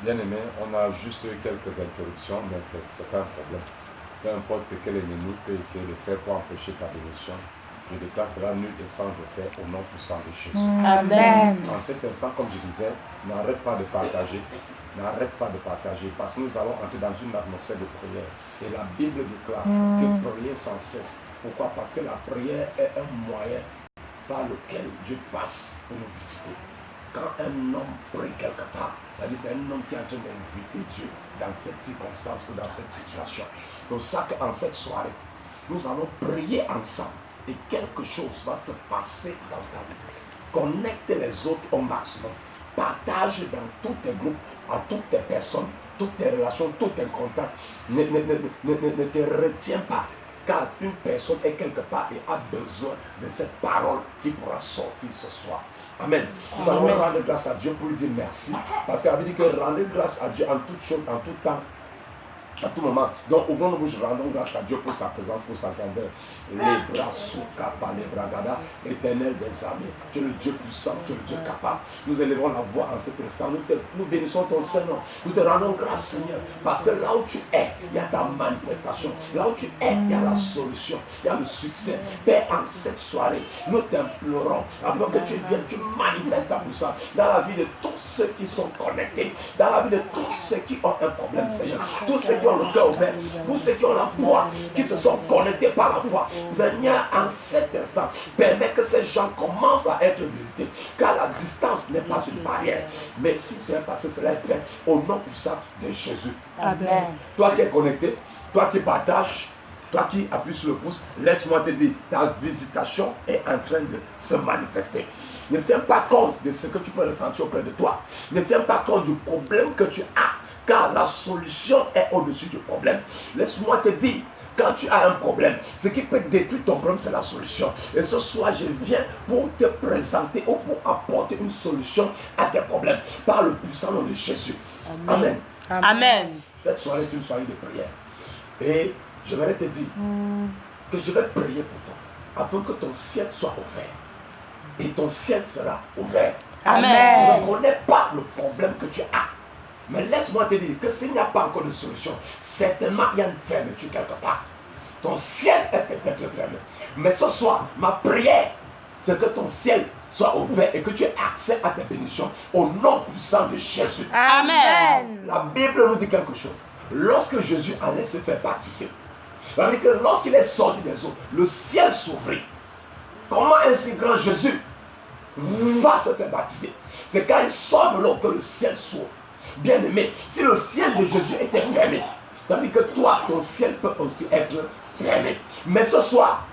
Bien aimé, on a juste eu quelques interruptions, mais ce n'est pas un problème. Peu importe ce que l'ennemi peut essayer de faire pour empêcher ta bénédiction, je déclare cela nul et sans effet au nom puissant de Jésus. Amen. En cet instant, comme je disais, n'arrête pas de partager. N'arrête pas de partager parce que nous allons entrer dans une atmosphère de prière. Et la Bible déclare que prier sans cesse. Pourquoi? Parce que la prière est un moyen par lequel Dieu passe pour nous visiter. Quand un homme prie quelque part, c'est-à-dire c'est un homme qui est en train d'inviter Dieu dans cette circonstance ou dans cette situation. Donc ça qu'en cette soirée, nous allons prier ensemble et quelque chose va se passer dans ta vie. Connecte les autres au maximum. Partage dans tous tes groupes, à toutes tes personnes, toutes tes relations, tous tes contacts. Ne te retiens pas. Car une personne est quelque part et a besoin de cette parole qui pourra sortir ce soir. Amen. Nous allons rendre grâce à Dieu pour lui dire merci. Parce qu'il avait dit que rendez grâce à Dieu en toutes choses, en tout temps, à tout moment. Donc ouvrons nos bouches, rendons grâce à Dieu pour sa présence, pour sa grandeur. Les bras sous capa, les bras gada, éternel des armées. Tu es le Dieu puissant, tu es le Dieu capable. Nous élevons la voix en cet instant. Nous bénissons ton Seigneur. Nous te rendons grâce, Seigneur. Parce que là où tu es, il y a ta manifestation. Là où tu es, il y a la solution. Il y a le succès. Père, en cette soirée, nous t'implorons, avant que tu viennes, tu manifestes ta puissance dans la vie de tous ceux qui sont connectés, dans la vie de tous ceux qui ont un problème, Seigneur. Tous ceux qui ont le cœur ouvert, tous ceux qui ont la foi, qui se sont connectés par la foi. Seigneur, en cet instant, permets que ces gens commencent à être visités, car la distance n'est pas une barrière. Mais si c'est un passé, cela est fait au nom puissant de Jésus. Amen. Toi qui es connecté, toi qui partages, toi qui appuies sur le pouce, laisse-moi te dire, ta visitation est en train de se manifester. Ne tiens pas compte de ce que tu peux ressentir auprès de toi. Ne tiens pas compte du problème que tu as, car la solution est au-dessus du problème. Laisse-moi te dire, quand tu as un problème, ce qui peut détruire ton problème, c'est la solution. Et ce soir, je viens pour te présenter ou pour apporter une solution à tes problèmes par le puissant nom de Jésus. Amen. Amen. Amen. Cette soirée est une soirée de prière. Et je vais te dire que je vais prier pour toi afin que ton ciel soit ouvert. Et ton ciel sera ouvert. Amen. Tu ne connais pas le problème que tu as. Mais laisse-moi te dire que s'il n'y a pas encore de solution, certainement il y a une fermeture quelque part. Ton ciel est peut-être fermé. Mais ce soir, ma prière, c'est que ton ciel soit ouvert et que tu aies accès à tes bénédictions au nom puissant de Jésus. Amen. La Bible nous dit quelque chose. Lorsque Jésus allait se faire baptiser, c'est-à-dire que lorsqu'il est sorti des eaux, le ciel s'ouvrit. Comment un si grand Jésus va se faire baptiser? C'est quand il sort de l'eau que le ciel s'ouvre. Bien aimé, si le ciel de Jésus était fermé, c'est-à-dire que toi, ton ciel peut aussi être fermé. Mais ce soir,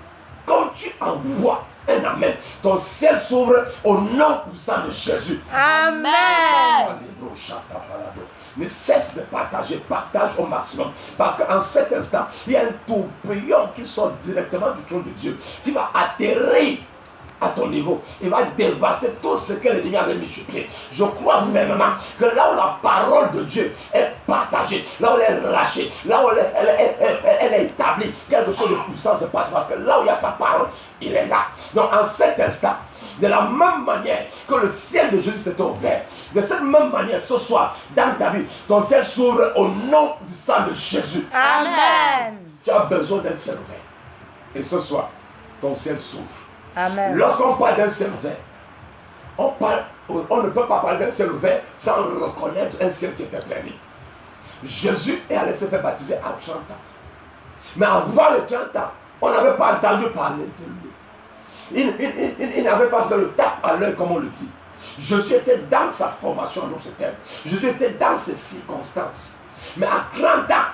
quand tu envoies un amen, ton ciel s'ouvre au nom puissant de Jésus. Amen. Ne cesse de partager, partage au maximum. Parce qu'en cet instant, il y a un tourbillon qui sort directement du trône de Dieu, qui va atterrir à ton niveau. Il va dévaster tout ce que l'ennemi avait mis sur pied. Je crois fermement que là où la parole de Dieu est partagée, là où elle est relâchée, là où elle est établie, quelque chose de puissant se passe. Parce que là où il y a sa parole, il est là. Donc en cet instant, de la même manière que le ciel de Jésus s'est ouvert, de cette même manière, ce soir, dans ta vie, ton ciel s'ouvre au nom puissant de Jésus. Amen. Tu as besoin d'un ciel ouvert. Et ce soir, ton ciel s'ouvre. Amen. Lorsqu'on parle d'un ciel ouvert, on ne peut pas parler d'un ciel ouvert sans reconnaître un ciel qui était fermé. Jésus est allé se faire baptiser à 30 ans. Mais avant les 30 ans, on n'avait pas entendu parler de lui. Il n'avait pas fait le tape à l'œil comme on le dit. Jésus était dans sa formation en d'autres termes. Jésus était dans ses circonstances. Mais à 30 ans,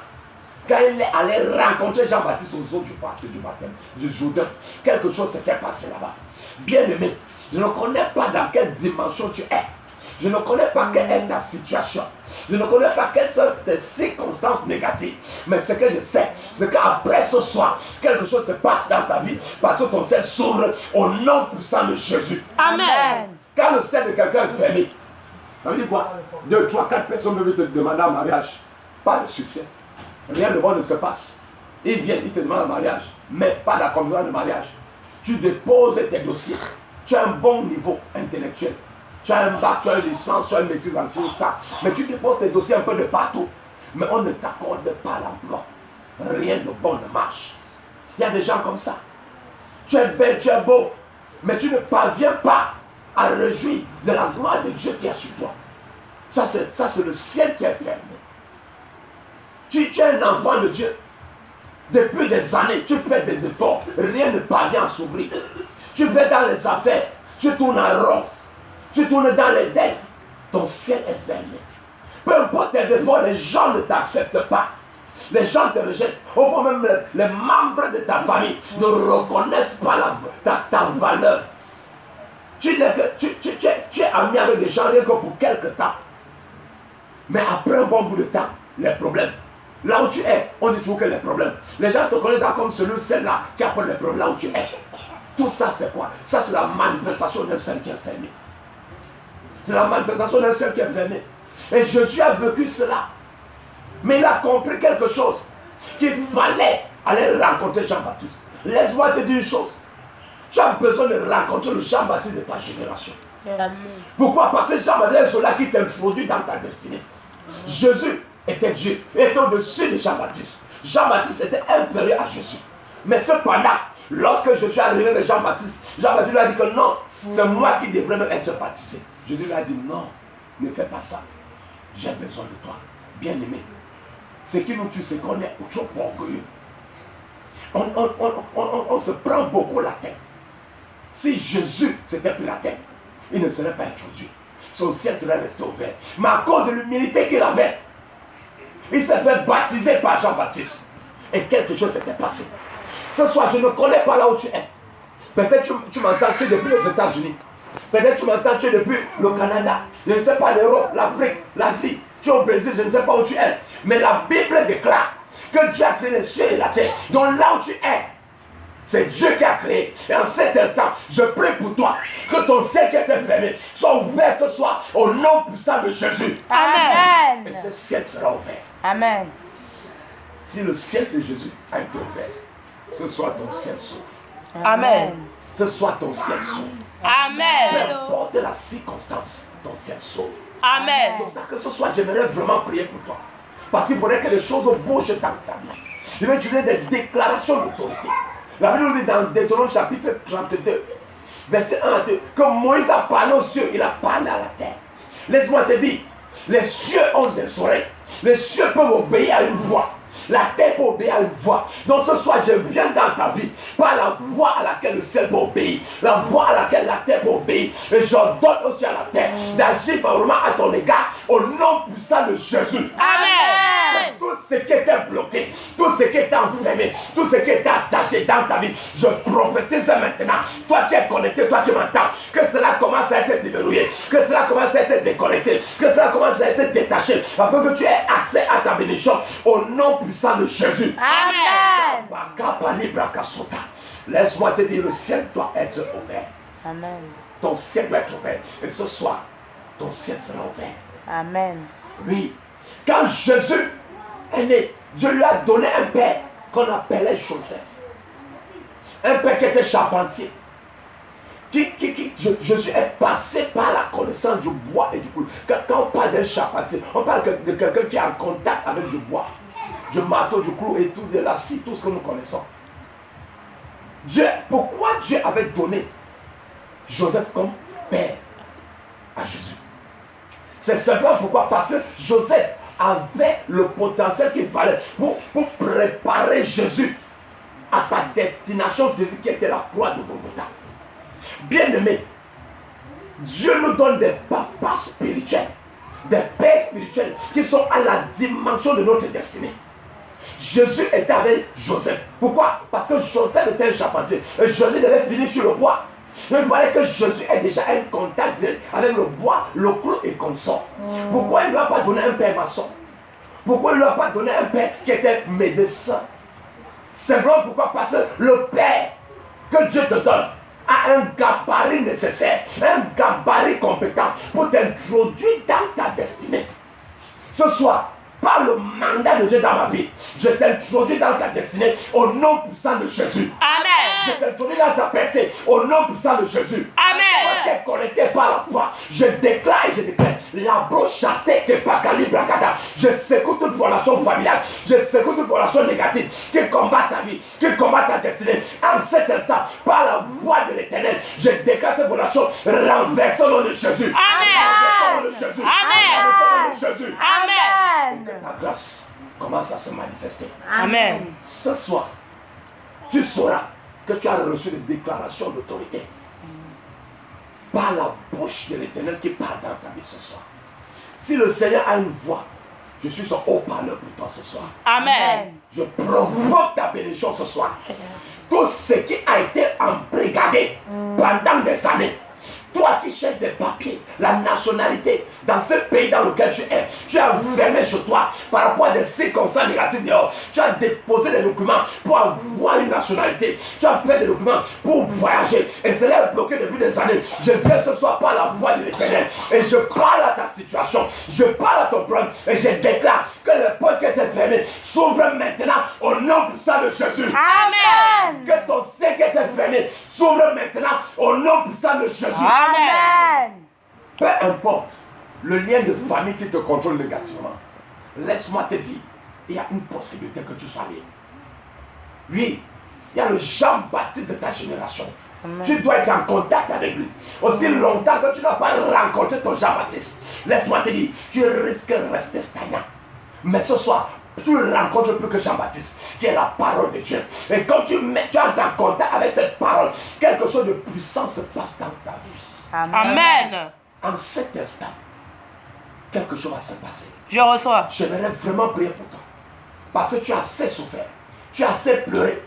quand il est allé rencontrer Jean-Baptiste aux eaux du baptême, du Jourdain, quelque chose s'était passé là-bas. Bien aimé, je ne connais pas dans quelle dimension tu es. Je ne connais pas quelle est ta situation. Je ne connais pas quelles sont tes circonstances négatives. Mais ce que je sais, c'est qu'après ce soir, quelque chose se passe dans ta vie parce que ton ciel s'ouvre au nom puissant de Jésus. Amen. Quand le ciel de quelqu'un est fermé, ça veut dire quoi? 2, 3, 4 personnes veulent te demander un mariage. Pas de succès. Rien de bon ne se passe. Ils viennent, ils te demandent un mariage, mais pas d'accompagnement de mariage. Tu déposes tes dossiers. Tu as un bon niveau intellectuel. Tu as un bac, tu as une licence, tu as une maîtrise en ci ou ça. Mais tu déposes tes dossiers un peu de partout. Mais on ne t'accorde pas l'emploi. Rien de bon ne marche. Il y a des gens comme ça. Tu es belle, tu es beau. Mais tu ne parviens pas à réjouir de la gloire de Dieu qui est sur toi. Ça, c'est le ciel qui est fermé. Tu es un enfant de Dieu. Depuis des années, tu fais des efforts. Rien ne parvient à s'ouvrir. Tu vas dans les affaires. Tu tournes en rond. Tu tournes dans les dettes. Ton ciel est fermé. Peu importe tes efforts, les gens ne t'acceptent pas. Les gens te rejettent. Au point même les membres de ta famille ne reconnaissent pas ta valeur. Tu es ami avec des gens rien que pour quelques temps. Mais après un bon bout de temps, les problèmes. Là où tu es, on dit toujours que les problèmes. Les gens te connaissent comme celui-là qui apporte les problèmes là où tu es. Tout ça, c'est quoi? Ça, c'est la manifestation d'un ciel qui est fermé. C'est la manifestation d'un ciel qui est fermé. Et Jésus a vécu cela. Mais il a compris quelque chose. Qu'il fallait aller rencontrer Jean-Baptiste. Laisse-moi te dire une chose. Tu as besoin de rencontrer le Jean-Baptiste de ta génération. Pourquoi? Parce que Jean-Baptiste est celui qui t'introduit dans ta destinée. Jésus était Dieu, était au-dessus de Jean-Baptiste. Jean-Baptiste était inférieur à Jésus. Mais cependant, lorsque Jésus est arrivé avec Jean-Baptiste, Jean-Baptiste lui a dit que non, c'est moi qui devrais même être baptisé. Jésus lui a dit non, ne fais pas ça. J'ai besoin de toi, bien-aimé. Ce qui nous tue, c'est qu'on est trop orgueilleux. On se prend beaucoup la tête. Si Jésus s'était pris la tête, il ne serait pas introduit. Son ciel serait resté ouvert. Mais à cause de l'humilité qu'il avait, il s'est fait baptiser par Jean-Baptiste. Et quelque chose s'était passé. Ce soir, je ne connais pas là où tu es. Peut-être tu m'entends, tu es depuis les États-Unis. Peut-être tu m'entends, tu es depuis le Canada. Je ne sais pas l'Europe, l'Afrique, l'Asie. Tu es au Brésil, je ne sais pas où tu es. Mais la Bible déclare que Dieu a créé les cieux et la terre. Donc là où tu es, c'est Dieu qui a créé. Et en cet instant, je prie pour toi que ton ciel qui était fermé soit ouvert ce soir au nom puissant de Jésus. Amen. Et ce ciel sera ouvert. Amen. Si le ciel de Jésus a été ouvert, ce soir ton ciel s'ouvre. Amen. Ce soir ton ciel s'ouvre. Peu Amen. importe la circonstance, ton ciel s'ouvre. Amen. C'est pour ça que ce soir, j'aimerais vraiment prier pour toi. Parce qu'il faudrait que les choses bougent dans ta vie. Je vais utiliser des déclarations d'autorité. La Bible nous dit dans Deutéronome chapitre 32, verset 1 à 2, que Moïse a parlé aux cieux, il a parlé à la terre. Laisse-moi te dire, les cieux ont des oreilles. Les cieux peuvent obéir à une voix. La terre peut obéir à une voix. Donc ce soir, je viens dans ta vie par la voix à laquelle le ciel peut obéir, la voix à laquelle la terre peut obéir. Et j'ordonne aussi à la terre d'agir favorablement à ton égard au nom puissant de Jésus. Amen. Tout ce qui était bloqué, tout ce qui était enfermé, tout ce qui était attaché dans ta vie, je prophétise maintenant. Toi qui es connecté, toi qui m'entends, que cela commence à être déverrouillé, que cela commence à être déconnecté, que cela commence à être détaché, afin que tu aies accès à ta bénédiction au nom puissant de Jésus. Amen. Laisse-moi te dire, le ciel doit être ouvert. Amen. Ton ciel doit être ouvert. Et ce soir, ton ciel sera ouvert. Amen. Oui. Quand Jésus est né, Dieu lui a donné un père qu'on appelait Joseph. Un père qui était charpentier. Jésus est passé par la connaissance du bois et du couteau. Quand on parle d'un charpentier, on parle de quelqu'un qui est en contact avec du bois, du marteau, du clou et tout, de la scie, tout ce que nous connaissons. Pourquoi Dieu avait donné Joseph comme père à Jésus? C'est simplement pourquoi? Parce que Joseph avait le potentiel qu'il fallait pour préparer Jésus à sa destination physique qui était la croix de Golgotha. Bien-aimés, Dieu nous donne des papas spirituels, des pères spirituels qui sont à la dimension de notre destinée. Jésus était avec Joseph. Pourquoi? Parce que Joseph était un charpentier. Et Jésus devait finir sur le bois. Il fallait que Jésus ait déjà un contact avec le bois, le clou et consort. Pourquoi il ne lui a pas donné un père maçon? Pourquoi il ne lui a pas donné un père qui était médecin? Simplement pourquoi? Parce que le père que Dieu te donne a un gabarit nécessaire, un gabarit compétent pour t'introduire dans ta destinée. Ce soir, par le mandat de Dieu dans ma vie, je t'introduis dans ta destinée au nom puissant de Jésus. Amen. Je t'introduis dans ta percée au nom puissant de Jésus. Amen. été connecté par la foi. Je déclare et je déclare la brochate que pas calibracada. Je secoue toute relation familiale. Je secoue toute relation négative qui combat ta vie, qui combat ta destinée. En cet instant, par la voix de l'Éternel, je déclare cette relation renversée au nom de Jésus. Amen. Au nom de Jésus. Amen. Au nom de Jésus. Amen. Que ta grâce commence à se manifester. Amen. Ce soir, tu sauras que tu as reçu des déclarations d'autorité par la bouche de l'Éternel qui parle dans ta vie ce soir. Si le Seigneur a une voix, je suis son haut-parleur pour toi ce soir. Amen. Je provoque ta bénédiction ce soir. Tout ce qui a été embrigadé pendant des années, toi qui cherches des papiers, la nationalité, dans ce pays dans lequel tu as fermé chez toi par rapport à des circonstances négatives dehors. Tu as déposé des documents pour avoir une nationalité. Tu as fait des documents pour voyager. Et cela est bloqué depuis des années. Je viens ce soir par la voix de l'Éternel. Et je parle à ta situation. Je parle à ton problème. Et je déclare que les portes qui étaient fermées s'ouvrent maintenant au nom puissant de Jésus. Amen. Que ton sein qui était fermé s'ouvre maintenant au nom puissant de Jésus. Amen. Peu importe le lien de famille qui te contrôle négativement, laisse-moi te dire, il y a une possibilité que tu sois libre. Oui, il y a le Jean-Baptiste de ta génération. Amen. Tu dois être en contact avec lui. Aussi longtemps que tu n'as pas rencontré ton Jean-Baptiste, laisse-moi te dire, tu risques de rester stagnant. Mais ce soir, tu rencontres plus que Jean-Baptiste, qui est la parole de Dieu. Et quand tu entres en contact avec cette parole, quelque chose de puissant se passe dans ta vie. Amen. En cet instant, quelque chose va se passer. Je reçois. J'aimerais vraiment prier pour toi. Parce que tu as assez souffert. Tu as assez pleuré.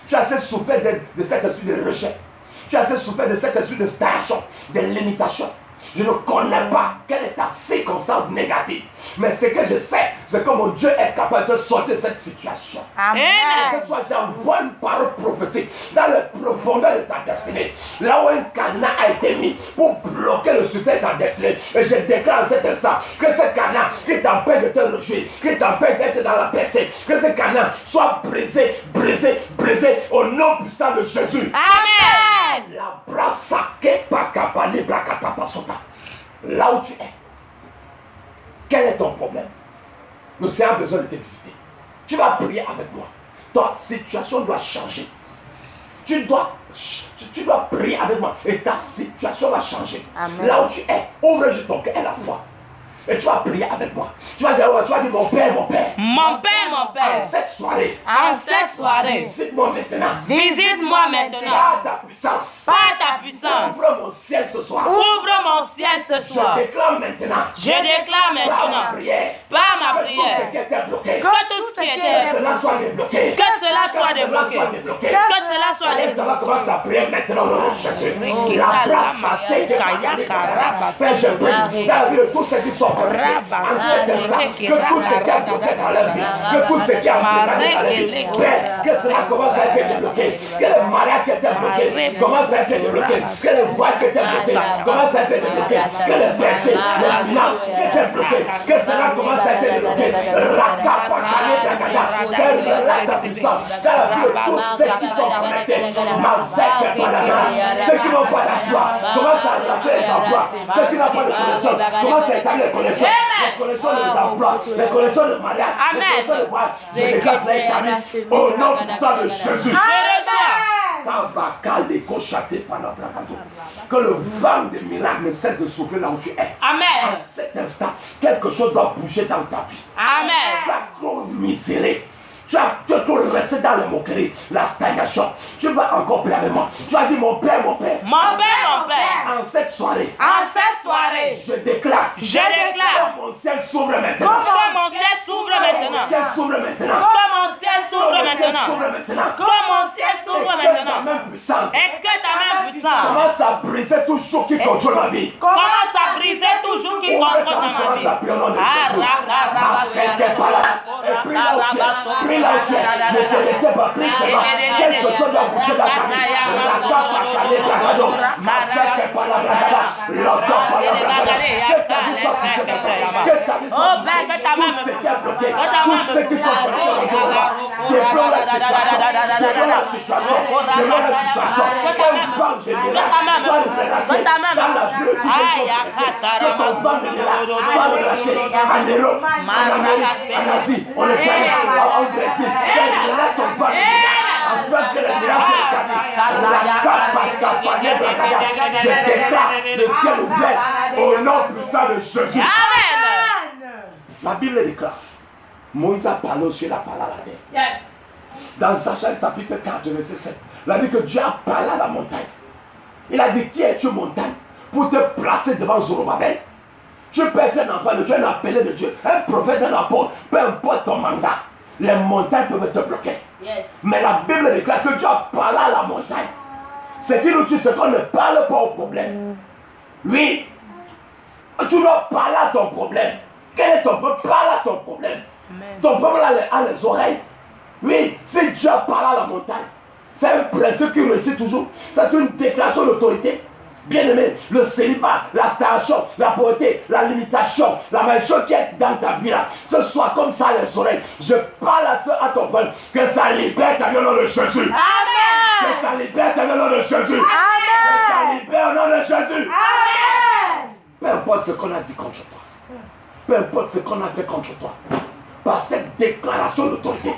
Tu as assez souffert de cet esprit de rejet. Tu as assez souffert de cet esprit de stagnation, de limitation. Je ne connais pas quelle est ta circonstance négative. Mais ce que je sais, c'est que mon Dieu est capable de sortir de cette situation. Amen. Ce soir, j'envoie une parole prophétique dans les profondeurs de ta destinée. Là où un cadenas a été mis pour bloquer le succès de ta destinée. Et je déclare en cet instant que ce cadenas qui t'empêche de te réjouir, qui t'empêche d'être dans la percée, que ce cadenas soit brisé, brisé, brisé au nom puissant de Jésus. Amen. La brassake pakapali brakatapasota. Là où tu es, quel est ton problème? Le Seigneur a besoin de te visiter. Tu vas prier avec moi. Ta situation doit changer. Tu dois prier avec moi et ta situation va changer. Amen. Là où tu es, ouvre juste ton cœur et la foi. Et tu vas prier avec moi. Tu vas dire mon Père, mon Père. Mon Père, mon Père. En cette soirée. En cette soirée. Visite-moi maintenant. Visite-moi maintenant. Par ta puissance. Par ta puissance. Ouvre mon ciel ce soir. Ouvre mon ciel ce soir. Je déclare maintenant. Je déclare maintenant. Par ma prière. Par ma prière. Que tout ce qui était bloqué. Que tout ce qui était Que cela soit débloqué. Que cela soit débloqué. Que cela soit débloqué. On va commencer à prier maintenant au nom de Jésus. La grâce à ceux qui Père, je prie dans la vie de tous ceux qui sont connectés. En cet instant, que tout ce qui a bloqué dans leur vie, que tout ce qui a bloqué dans leur vie, Père, que cela commence à être débloqué. Que le mariage qui était bloqué commence à être débloqué. Que le voile qui était bloqué commence à être débloqué. Que le péché, le final qui était bloqué, que cela commence à être débloqué. C'est la puissance dans la vie de tous ceux qui sont connectés. Ceux qui n'ont pas d'emploi commencent à arracher les emplois. Ceux qui n'ont pas de connexion commencent à établir les connexions. Les connexions de l'emploi, les connexions de mariage, les connexions de voile. Je déclare cela établi au nom puissant de Jésus. Que le vent des miracles ne cesse de souffler là où tu es. Amen. En cet instant, quelque chose doit bouger dans ta vie. Amen. Tu as trop miséré. Tu as trop resté dans les moqueries, la stagnation. Tu vas encore prier avec moi. Tu as dit mon Père, mon Père. Mon Père, mon Père. En cette soirée. En cette soirée. Je déclare. Que mon ciel s'ouvre maintenant. Que mon ciel s'ouvre maintenant. Que mon ciel s'ouvre maintenant. Que mon ciel s'ouvre maintenant. Que mon ciel s'ouvre maintenant. Et que ta main puissante. Commence à briser tout joug qui contrôle ma vie. Commence à briser tout joug qui contrôle ma vie. Prie là où tu es. Ne te laissez pas, prie seulement. Quelque chose doit bouger dans ta vie. Que ta vie soit touché par ça. Que ta vie soit touchée. Tout ce qui est bloqué, tout ce qui sont bloqués dans ton droit, débloque la situation, débloque la situation, qu'elle parle de miracle, soit relâché dans la vie de que ton sang de miracle soit relâché en Europe, en Amérique, en Asie, en Espagne, en Brésil, qu'elle relâche ton sang de miracle. Afin que le miracle soit établi. Je déclare le ciel ouvert au nom puissant de Jésus. Amen. La Bible déclare, Moïse a parlé chez la parole à la terre. Dans Zacharie chapitre 4, verset 7, la Bible que Dieu a parlé à la montagne. Il a dit, qui es-tu montagne pour te placer devant Zorobabel? Tu peux être un enfant de Dieu, un appelé de Dieu, un prophète, un apôtre, peu importe ton mandat. Les montagnes peuvent te bloquer. Yes. Mais la Bible déclare que Dieu a parlé à la montagne. Ce qui nous dit, c'est qu'on ne parle pas au problème. Oui, tu dois parler à ton problème. Quel est ton problème? Parle à ton problème. Amen. Ton problème a les oreilles. Oui, si Dieu a parlé à la montagne, c'est un principe qui réussit toujours. C'est une déclaration d'autorité. Bien-aimé, le célibat, la stagnation, la pauvreté, la limitation, la malédiction qui est dans ta vie là, ce soit comme ça les oreilles. Je parle à ton peuple, que ça libère ta vie au nom de Jésus. Amen. Que ça libère ta vie au nom de Jésus. Amen. Que ça libère au nom de Jésus. Amen. Peu importe ce qu'on a dit contre toi, peu importe ce qu'on a fait contre toi, par cette déclaration d'autorité,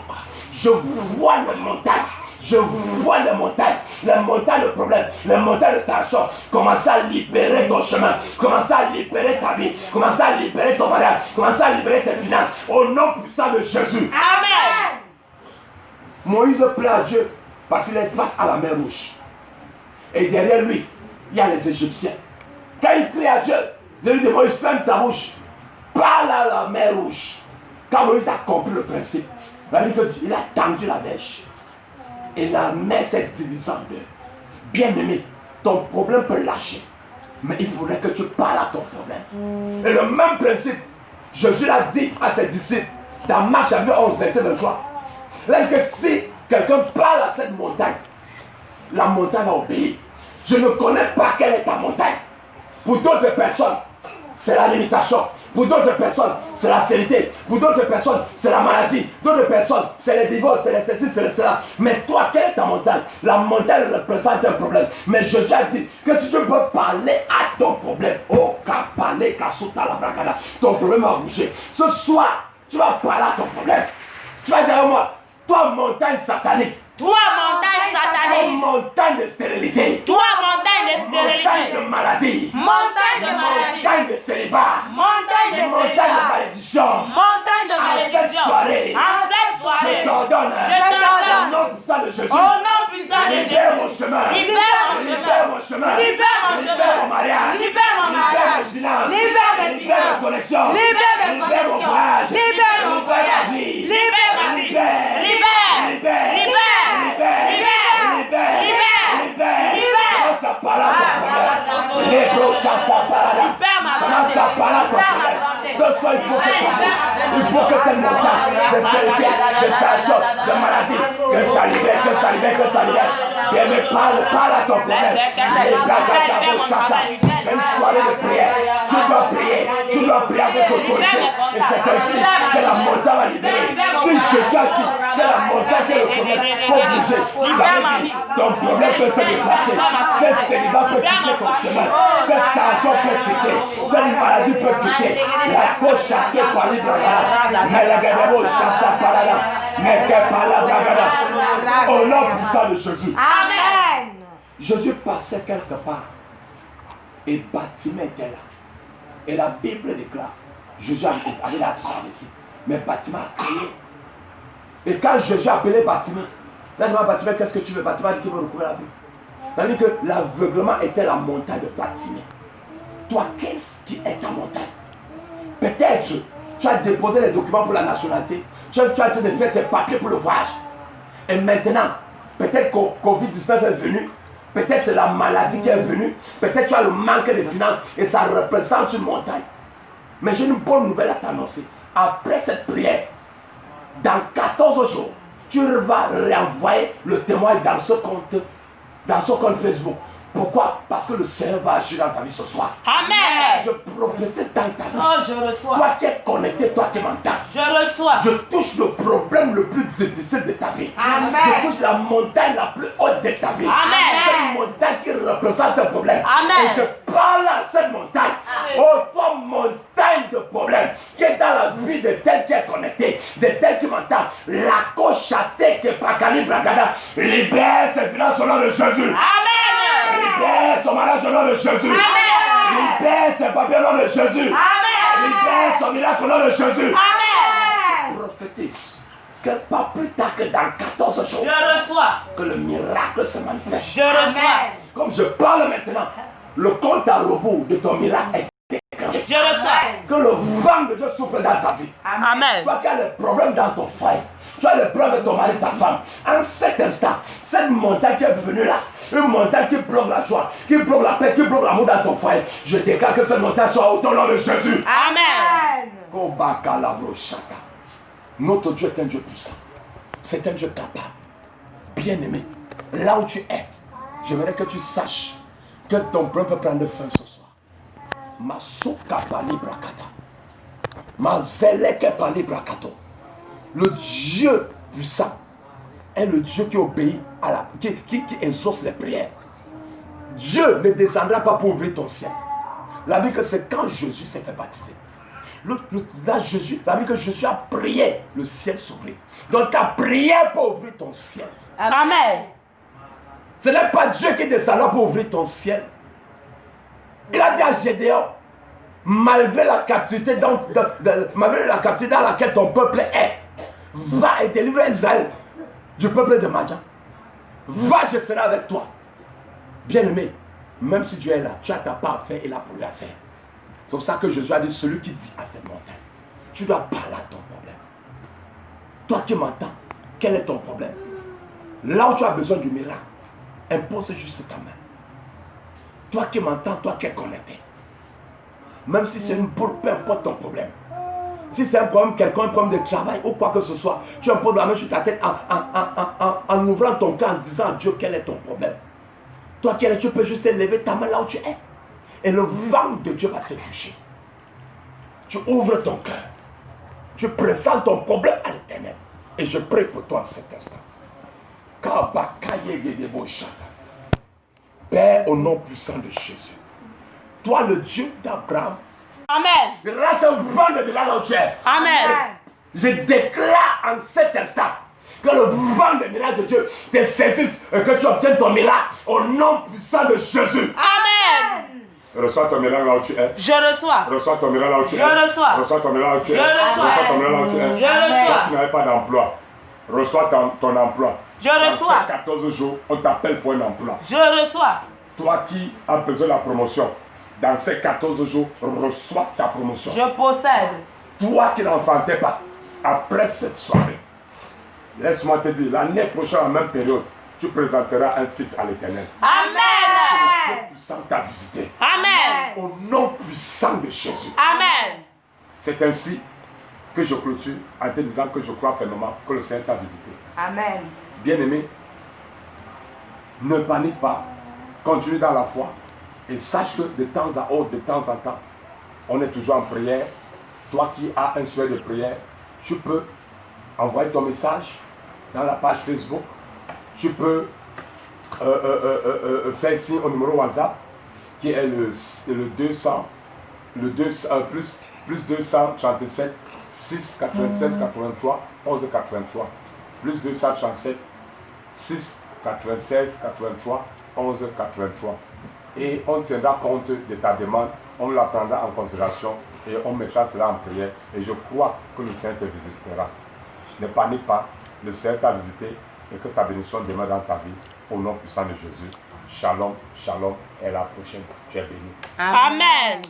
je vois les montagnes. Je vois les montagnes de problèmes, les montagnes de station. Commencez à libérer ton chemin, commencez à libérer ta vie, commencez à libérer ton mariage, commencez à libérer tes finances, au nom puissant de Jésus. Amen. Moïse plaît à Dieu parce qu'il est face à la mer Rouge. Et derrière lui, il y a les Égyptiens. Quand il prie à Dieu, Dieu lui dit, Moïse, ferme ta bouche, parle à la mer Rouge. Quand Moïse a compris le principe, il a tendu la mèche. Et la mer s'est divisée en deux. Bien-aimé, ton problème peut lâcher. Mais il faudrait que tu parles à ton problème. Et le même principe, Jésus l'a dit à ses disciples dans Marc chapitre 11, verset 23. Là, que si quelqu'un parle à cette montagne, la montagne va obéir. Je ne connais pas quelle est ta montagne. Pour d'autres personnes, c'est la limitation. Pour d'autres personnes, c'est la stérilité. Pour d'autres personnes, c'est la maladie. D'autres personnes, c'est les divorces, c'est les ceci, c'est les cela. Mais toi, quelle est ta montagne? La montagne représente un problème. Mais Jésus a dit que si tu peux parler à ton problème, oh, ton problème va bouger. Ce soir, tu vas parler à ton problème. Tu vas dire à moi, toi, montagne satanique. Toi, montagne satanique. Montagne de stérilité. Toi, montagne de stérilité. Montagne de maladie. Montagne de maladie. Montagne de célibat. Montagne de montagne de malédiction. Montagne de malédiction. En cette soirée. Je t'ordonne. Au nom puissant de Jésus. Au nom puissant de Jésus. Libère mon chemin. Libère mon chemin. Libère mon chemin. Libère mon chemin. Libère mon mariage. Libère mon mariage. Libère mes finances. Libère mes finances. Libère mes connexions. Libère mes Libère mon connexions. voyage. Libère mon voyage. ma vie. Libère ma vie. Libère. Commence à parler à ton problème. Les brochants parlent. Commence à parler à ton problème. Ce soir, il faut que ça bouge. Il faut que cette montagne de stérilité, de station, de maladie, que ça libère, que ça libère, que ça libère. Bien, mais parle à ton problème. C'est une soirée de prière. Tu dois prier avec autorité. Et c'est ainsi que la montagne va libérer. Si Jésus a dit que la montagne est le problème, pour bouger, ça veut dire ton problème peut se déplacer. Ce célibat peut quitter ton chemin. Cette station peut quitter. Cette maladie peut quitter. La gauche chantée par l'Ibrahim. Mais la gadabo chanta par là. Mais que par là, au nom puissant de Jésus. Amen. Jésus passait quelque part. Et Baptiste était là. Et la Bible déclare, Jésus avait la traversée. Mais Baptiste a crié. Et quand Jésus a appelé Baptiste, là, il m'a dit, Baptiste, qu'est-ce que tu veux? Baptiste a dit qu'il veut recouvrir la vue. C'est-à-dire que l'aveuglement était la montagne de Baptiste. Toi, qu'est-ce qui est ta montagne? Peut-être tu as déposé les documents pour la nationalité. Tu as essayé de faire tes papiers pour le voyage. Et maintenant, peut-être que Covid-19 est venu. Peut-être c'est la maladie qui est venue. Peut-être tu as le manque de finances. Et ça représente une montagne. Mais j'ai une bonne nouvelle à t'annoncer. Après cette prière, dans 14 jours, tu vas renvoyer le témoin dans ce compte Facebook. Pourquoi? Parce que le Seigneur va agir dans ta vie ce soir. Amen. Je prophétise dans ta vie. Oh, je reçois. Toi qui es connecté, toi qui m'entends. Je reçois. Je touche le problème le plus difficile de ta vie. Amen. Je touche la montagne la plus haute de ta vie. Amen. Cette montagne qui représente un problème. Amen. Et je parle à cette montagne. Oh, toi, montagne de problèmes qui est dans la vie de tel qui est connecté, de tel qui m'entend. La cochate qui est pas calibre, libère ses finances au nom de Jésus. Amen. Libère son mariage au nom de Jésus. Amen. Libère ses papiers au nom de Jésus. Amen. Libère son miracle au nom de Jésus. Amen. Prophétise que pas plus tard que dans 14 jours, Je reçois. que le miracle se manifeste. Je reçois. Comme je parle maintenant, le compte à rebours de ton miracle est déclenché. Je reçois. Que le vent de Dieu souffle dans ta vie. Amen. Toi qui as des problèmes dans ton foyer, tu as des problèmes avec ton mari, ta femme. En cet instant, cette montagne qui est venue là, une montagne qui bloque la joie, qui bloque la paix, qui bloque l'amour dans ton foyer, je déclare que cette montagne soit au nom de Jésus. Amen. Notre Dieu est un Dieu puissant. C'est un Dieu capable. Bien-aimé, là où tu es, j'aimerais que tu saches que ton problème peut prendre fin ce soir. Ma soka pali brakata. Ma zeleke pali brakato. Le Dieu puissant est le Dieu qui obéit à la qui exauce les prières. Dieu ne descendra pas pour ouvrir ton ciel. La Bible, c'est quand Jésus s'est fait baptiser. La Bible que Jésus a prié, le ciel s'ouvrit. Donc ta prière pour ouvrir ton ciel. Amen. Ce n'est pas Dieu qui descendra pour ouvrir ton ciel. Il a dit à Gédéon, malgré la captivité malgré la captivité dans laquelle ton peuple est, va et délivre Israël du peuple de Madian. Va, je serai avec toi. Bien-aimé, même si Dieu est là, tu as ta part à faire et la pour lui à faire. C'est pour ça que Jésus a dit, celui qui dit à cette montagne, tu dois parler à ton problème. Toi qui m'entends, quel est ton problème? Là où tu as besoin du miracle, impose juste ta main. Toi qui m'entends, toi qui es connecté. Même si c'est une boule, peu importe ton problème. Si c'est un problème, un problème de travail ou quoi que ce soit, tu imposes la main sur ta tête en ouvrant ton cœur, en disant à Dieu quel est ton problème. Toi qui es là, tu peux juste lever ta main là où tu es. Et le vent de Dieu va te toucher. Tu ouvres ton cœur. Tu présentes ton problème à l'Éternel. Et je prie pour toi en cet instant. Père, au nom puissant de Jésus. Toi, le Dieu d'Abraham. Amen. Grâce au vent de là où tu es. Amen. Je déclare en cet instant que le vent de miracle de Dieu te saisisse et que tu obtiennes ton miracle au nom puissant de Jésus. Amen. Reçois ton miracle là où tu es. Je reçois. Reçois ton miracle là où tu es. Je reçois. Reçois ton miracle là où tu es. Je reçois. Reçois ton miracle là où tu es. Je reçois. Tu n'avais pas d'emploi. Reçois ton emploi. Je reçois. Dans ces 14 jours, on t'appelle pour un emploi. Je reçois. Toi qui as besoin de la promotion, dans ces 14 jours, reçois ta promotion. Je possède. Toi qui n'enfantais pas, après cette soirée, laisse-moi te dire, l'année prochaine, en même période, tu présenteras un fils à l'Éternel. Amen. Le Dieu puissant t'a visité. Amen. Au nom puissant de Jésus. Amen. C'est ainsi que je clôture en te disant que je crois fermement que le Seigneur t'a visité. Amen. Bien-aimé, ne panique pas, continue dans la foi et sache que de temps à autre, de temps en temps, on est toujours en prière. Toi qui as un souhait de prière, tu peux envoyer ton message dans la page Facebook. Tu peux faire signe au numéro WhatsApp qui est le 200, plus 237 6 96 83 11 83 plus 237 6 96 83 11 83 et on tiendra compte de ta demande, on la prendra en considération et on mettra cela en prière et je crois que le Seigneur te visitera. Ne panique pas, le Seigneur t'a visité et que sa bénédiction demeure dans ta vie au nom puissant de Jésus. Shalom, shalom et à la prochaine. Tu es béni. Amen.